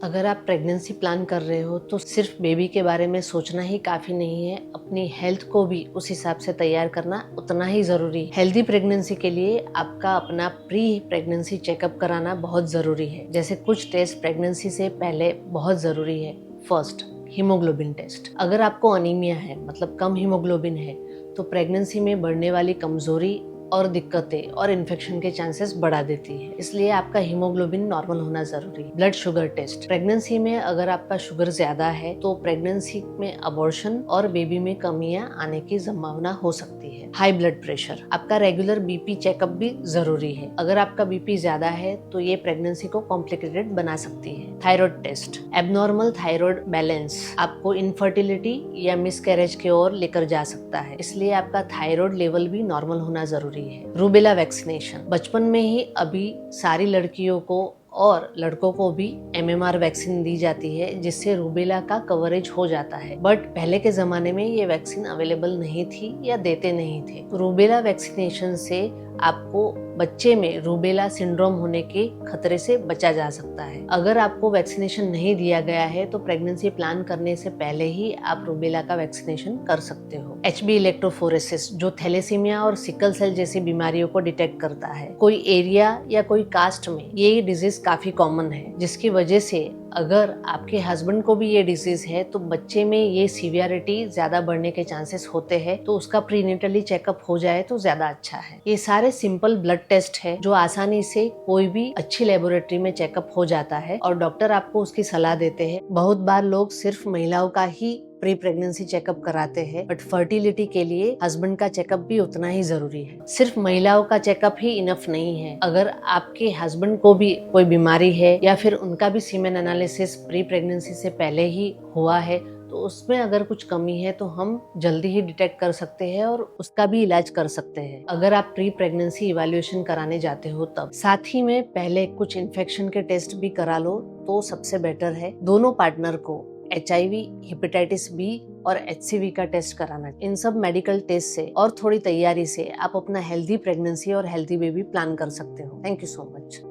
अगर आप pregnancy plan कर रहे हो तो सिर्फ बेबी के बारे में सोचना ही काफ़ी नहीं है, अपनी हेल्थ को भी उस हिसाब से तैयार करना उतना ही ज़रूरी है। हेल्दी प्रेगनेंसी के लिए आपका अपना प्री प्रेगनेंसी चेकअप कराना बहुत ज़रूरी है। जैसे कुछ टेस्ट प्रेगनेंसी से पहले बहुत ज़रूरी है। First, haemoglobin test. अगर आपको अनीमिया है, मतलब कम हीमोग्लोबिन है, तो प्रेगनेंसी में बढ़ने वाली कमजोरी और दिक्कतें और इन्फेक्शन के चांसेस बढ़ा देती है, इसलिए आपका हीमोग्लोबिन नॉर्मल होना जरूरी है। Blood sugar test. प्रेगनेंसी में अगर आपका शुगर ज्यादा है तो प्रेगनेंसी में अबॉर्शन और बेबी में कमियां आने की संभावना हो सकती है। High blood pressure. आपका रेगुलर बीपी चेकअप भी जरूरी है। अगर आपका बीपी ज्यादा है तो ये प्रेगनेंसी को कॉम्प्लिकेटेड बना सकती है। Thyroid test. Abnormal thyroid balance आपको इनफर्टिलिटी या मिसकैरेज की ओर लेकर जा सकता है, इसलिए आपका थायराइड लेवल भी नॉर्मल होना जरूरी है। Rubella vaccination. बचपन में ही अभी सारी लड़कियों को और लड़कों को भी MMR वैक्सीन दी जाती है, जिससे रूबेला का कवरेज हो जाता है। बट पहले के जमाने में ये वैक्सीन अवेलेबल नहीं थी या देते नहीं थे। रूबेला वैक्सीनेशन से आपको बच्चे में रूबेला सिंड्रोम होने के खतरे से बचा जा सकता है। अगर आपको वैक्सीनेशन नहीं दिया गया है तो प्रेगनेंसी प्लान करने से पहले ही आप रूबेला का वैक्सीनेशन कर सकते हो। HB इलेक्ट्रोफोरेसिस, जो थैलेसीमिया और सिकल सेल जैसी बीमारियों को डिटेक्ट करता है। कोई एरिया या कोई कास्ट में ये डिजीज काफी कॉमन है, जिसकी वजह से अगर आपके हस्बैंड को भी ये डिजीज है तो बच्चे में ये सीवियरिटी ज्यादा बढ़ने के चांसेस होते हैं, तो उसका प्रीनेटली चेकअप हो जाए तो ज्यादा अच्छा है। ये सारे सिंपल ब्लड टेस्ट है जो आसानी से कोई भी अच्छी लेबोरेटरी में चेकअप हो जाता है और डॉक्टर आपको उसकी सलाह देते हैं। बहुत बार लोग सिर्फ महिलाओं का ही प्री प्रेगनेंसी चेकअप कराते हैं, बट फर्टिलिटी के लिए हस्बैंड का चेकअप भी उतना ही जरूरी है। सिर्फ महिलाओं का चेकअप ही इनफ नहीं है। अगर आपके हस्बैंड को भी कोई बीमारी है या फिर उनका भी सीमेन एनालिसिस प्री प्रेगनेंसी से पहले ही हुआ है तो उसमें अगर कुछ कमी है तो हम जल्दी ही डिटेक्ट कर सकते हैं और उसका भी इलाज कर सकते हैं, अगर आप प्री प्रेगनेंसी इवैल्यूएशन कराने जाते हो तब। साथ ही में पहले कुछ इन्फेक्शन के टेस्ट भी करा लो तो सबसे बेटर है। दोनों पार्टनर को HIV, हेपेटाइटिस B और HCV का टेस्ट कराना। इन सब मेडिकल टेस्ट से और थोड़ी तैयारी से आप अपना हेल्दी प्रेगनेंसी और हेल्दी बेबी प्लान कर सकते हो। Thank you so much.